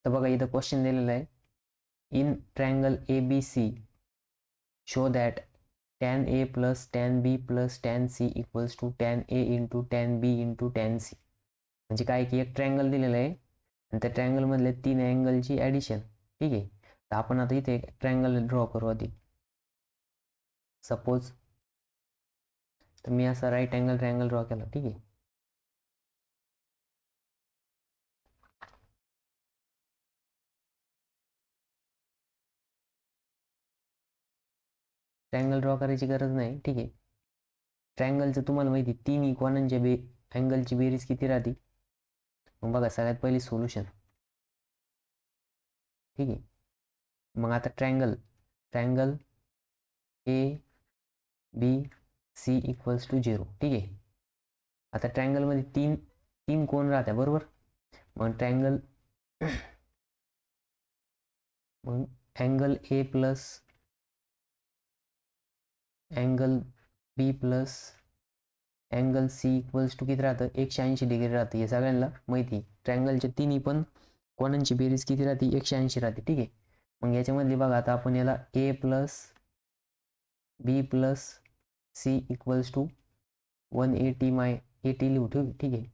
तर बघा इथं क्वेश्चन दिलेला आहे, in triangle ABC show that tan A plus tan B plus tan C equals to tan A into tan B into tan C. म्हणजे काय की एक ट्रायंगल दिलेलं आहे आणि त्या ट्रायंगलमधले 3 अँगलची ॲडिशन. ठीक आहे. तर आपण आता इथे ट्रायंगल ड्रॉ करू आधी. सपोज तर मी असा राईट अँगल ट्रायंगल ड्रॉ केला. ठीक आहे. ट्रायंगल ड्रॉ करायची गरज नाही. ठीक आहे. ट्रायंगलचं तुम्हाला माहिती तिन्ही कोणांच्या अँगलची बेरीज किती राहते. मग बघा सगळ्यात पहिली सोल्युशन. ठीक आहे. मग आता ट्रायंगल ABC इक्वल्स टू 0. ठीक आहे. आता ट्रायंगलमध्ये तीन कोण राहत्या बरोबर. मग angle A plus angle B plus angle C equals to किती राहतं, 180 डिग्री राहतं. हे सगळ्यांना माहिती. ट्रायंगलच्या तिन्ही पण कोणांची बेरीज किती राहते, 180 राहते. ठीक आहे. मग याच्यामधली बघा आता आपण याला A plus B plus C equals to 180 लिहू. ठीक आहे.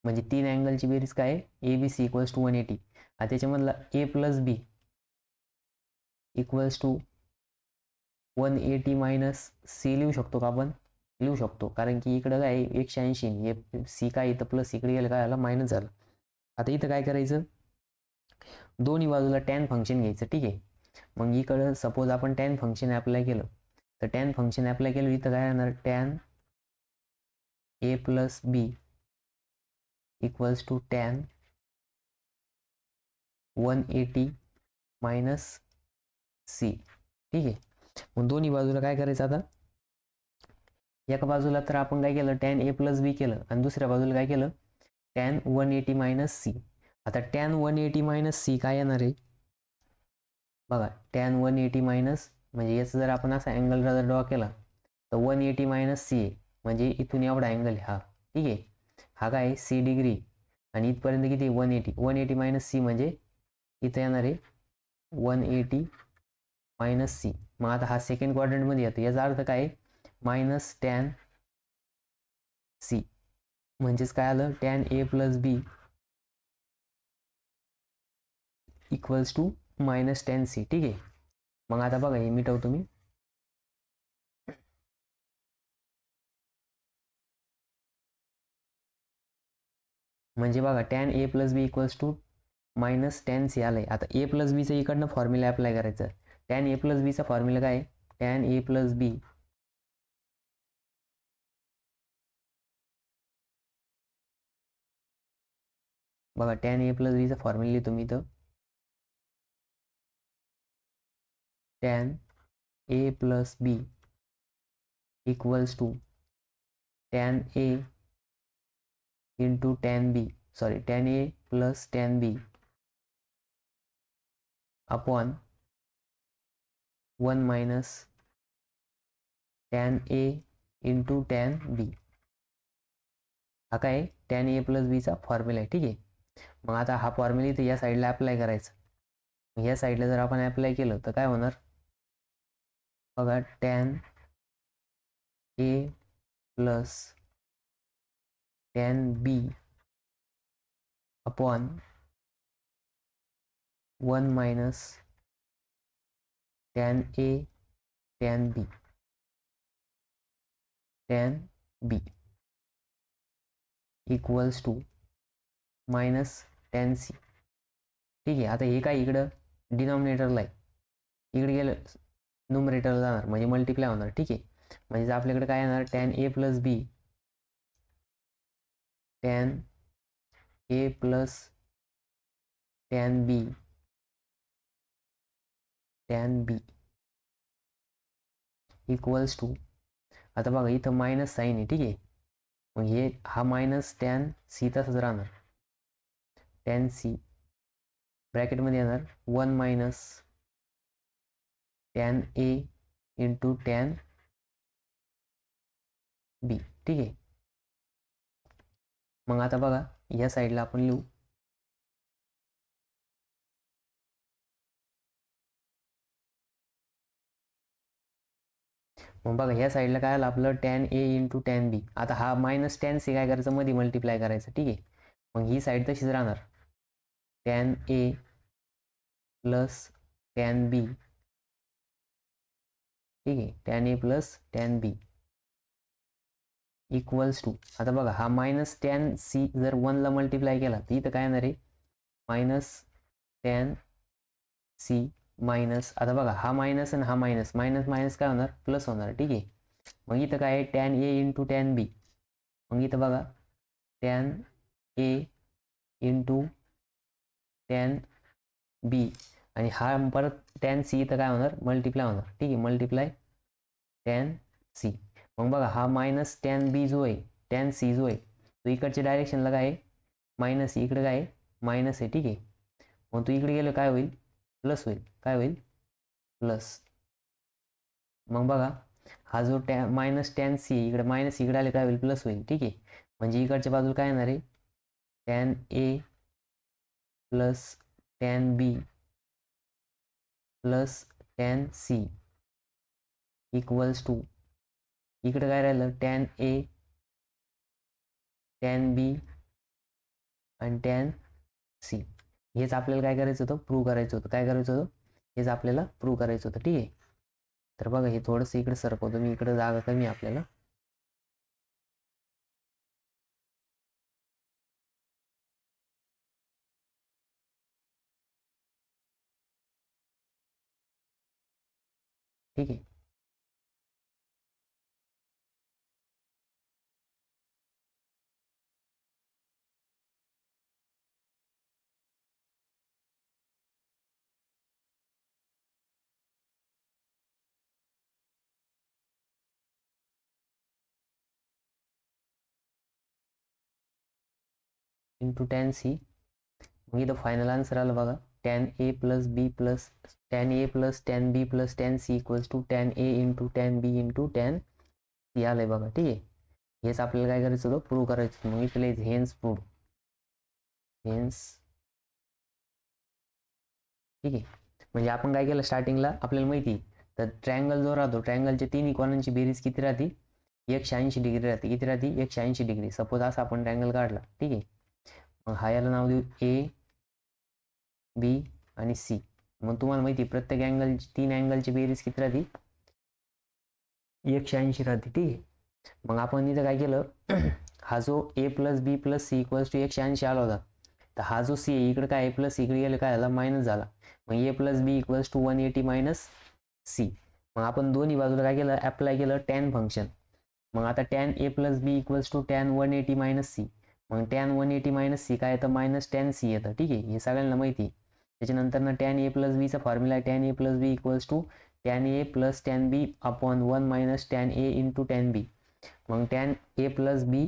म्हणजे 3 अँगलची बेरीज काय आहे, ABC इक्वल्स टू 180. आता त्याच्यामधला A plus B equals to 180 minus C लिहू शकतो का आपण, लिहू शकतो. कारण की इकडं काय 180 हे C काय इथं प्लस इकडे गेलं काय झालं, मायनस झालं. आता इथं काय करायचं, दोन्ही बाजूला टॅन फंक्शन घ्यायचं. ठीक आहे. मग इकडं सपोज आपण टॅन फंक्शन अप्लाय केलं तर टॅन फंक्शन अप्लाय केलं इथं काय येणार, tan A plus B equals to tan 180 minus C. ठीक आहे. मग दोन्ही बाजूला काय करायचं, आता एका बाजूला तर आपण काय केलं, टॅन A प्लस B केलं आणि दुसऱ्या बाजूला काय केलं, टॅन 180 मायनस C. आता टॅन 180 मायनस C काय येणार आहे बघा, टॅन 180 मायनस म्हणजे याचा जर आपण असा अँगल जर ड्रॉ केला तर 180 मायनस C आहे. म्हणजे इथून एवढा अँगल हा. ठीक आहे. हा काय C डिग्री आणि इथपर्यंत किती 180 मायनस C म्हणजे इथं येणार आहे 180 मायनस C. मग आता हा सेकंड क्वाड्रंटमध्ये येतो. याचा अर्थ काय, मायनस टॅन C. म्हणजेच काय आलं, tan A plus B equals to minus tan C. ठीक आहे. मग आता बघा हे मिटवतो मी. म्हणजे बघा tan A plus B equals to minus tan C आलं आहे. आता A प्लस बीचं इकडनं फॉर्म्युला अप्लाय करायचं. टॅन A प्लस बीचा फॉर्म्युला काय, टॅन A प्लस B बघा टॅन A प्लस बीचा फॉर्म्युला लिहितो मी इथं. Tan A plus B equals to tan A into tan B, sorry tan A plus tan B upon 1 minus tan A into tan B. हा काय tan A plus बीचा formula आहे. ठीक आहे. मग आता हा फॉर्म्युला इथे या साईडला अप्लाय करायचा. या साईडला जर आपण अप्लाय केलं तर काय होणार बघा, tan A plus tan B upon 1 minus tan A tan B equals to minus tan C. ठीक आहे. आता हे काय इकडं डिनॉमिनेटरला आहे, इकडे गेलं न्यूमरेटरला जाणार म्हणजे मल्टिप्लाय होणार. ठीक आहे. म्हणजे आपल्याकडे काय येणार, tan A plus B tan A plus tan B tan B equals to, आता बघा इथं मायनस साईन आहे. ठीक आहे. मग हे हा मायनस टॅन C तसंच राहणार. टॅन C ब्रॅकेटमध्ये येणार 1 minus tan A into tan B. ठीक आहे. मग आता बघा या साईडला आपण लिहू मग बघा ह्या साईडला काय आलं आपलं टॅन ए इंटू टॅन बी. आता हा मायनस टॅन सी काय करायचं मध्ये मल्टिप्लाय करायचं. ठीक आहे, मग ही साईड तशीच राहणार. Tan A plus tan B. ठीक आहे, tan A plus tan B equals to, आता बघा हा मायनस टॅन सी जर 1ला मल्टिप्लाय केला तर इथं काय येणार आहे मायनस टॅन सी मायनस, आता बघा हा मायनस आणि हा मायनस, मायनस मायनस काय होणार प्लस होणार. ठीक आहे, मग इथं काय आहे tan A into tan B. मग इथं बघा टॅन ए इंटू टॅन बी आणि हा परत टॅन सी इथं काय होणार मल्टिप्लाय होणार. ठीक आहे, मल्टिप्लाय टॅन सी. मग बघा हा मायनस टॅन बी जो आहे टॅन सी जो आहे तो इकडच्या डायरेक्शनला काय आहे मायनस, इकडे काय आहे मायनस आहे. ठीक आहे, मग तू इकडे गेलं काय होईल प्लस होईल. काय होईल प्लस. मग बघा हा जो मायनस टॅन सी इकडे मायनस इकडे आले काय होईल प्लस होईल. ठीक आहे, म्हणजे इकडच्या बाजूला काय येणार आहे tan A plus tan B plus tan C equals to, इकडे काय राहिलं टॅन ए टॅन बी आणि टॅन सी. हेच आपल्याला काय करायचं होतं प्रूव्ह करायचं होतं. काय करायचं होतं हेच आपल्याला प्रूव्ह करायचं होतं. ठीक आहे, तर बघा हे थोडंसं इकडे सरकवतो मी, इकडे जागा कमी आपल्याला. ठीक आहे, इंटू टॅन सी. मग इथं फायनल आन्सर आलं बघा tan A plus B plus tan A plus tan B plus tan C equals to tan A into tan B into tan C आलंय बघा. ठीक आहे, हेच आपल्याला काय करायचं होतं प्रूव्ह करायचं. मग इथले हेन्स प्रूव्ह, हेन्स. ठीक आहे, म्हणजे आपण काय केलं स्टार्टिंगला आपल्याला माहिती तर ट्रायंगल जो राहतो ट्रायंगलच्या तिन्ही कोणांची बेरीज किती राहते 180 डिग्री राहते. किती राहते 180 डिग्री. सपोज असा आपण ट्रायंगल काढला. ठीक आहे, मग हा याला नाव देऊ ए बी आणि सी. मग तुम्हाला माहिती प्रत्येक अँगलची 3 अँगलची बेरीज किती राहते 180 राहते. ठीक आहे, मग आपण इथं काय केलं हा जो A plus B plus C equals to 180 आला होता तर हा जो सी आहे इकडे काय प्लस इकडे गेलं काय झाला मायनस झाला. मग A plus B equals to 180 minus C. मग आपण दोन्ही बाजूला काय केलं अप्लाय केलं टॅन फंक्शन. मग आता tan A plus B equals to tan 180 minus C. मग टॅन 180 मायनस सी काय येतं मायनस टॅन सी येतं. ठीक आहे, हे सगळ्यांना माहिती. त्याच्यानंतर ना टॅन ए प्लस बीचा फॉर्म्युला आहे tan A plus B equals to tan A plus tan B upon 1 minus tan A into tan B. मग tan A plus B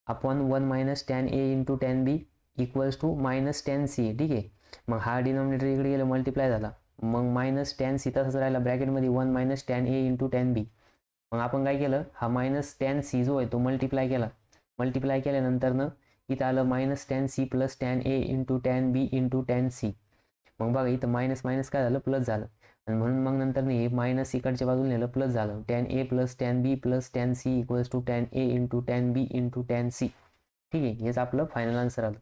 upon 1 minus tan A into tan B equals to minus tan C. ठीक आहे, मग हा denominator इकडे गेला multiply झाला. मग minus tan C तसंच राहिला ब्रॅकेटमध्ये 1 minus tan A into tan B. मग आपण काय केलं हा मायनस टॅन सी जो आहे तो मल्टिप्लाय केला. मल्टिप्लाय केल्यानंतर ना इथं आलं minus tan C plus tan A into tan B into tan C. मग बघा इथं मायनस मायनस काय झालं प्लस झालं आणि म्हणून मग नंतर हे मायनस इकडच्या बाजूला नेलं प्लस झालं. Tan A plus tan B plus tan C equals to tan A into tan B into tan C. ठीक आहे, हेच आपलं फायनल आन्सर आलं.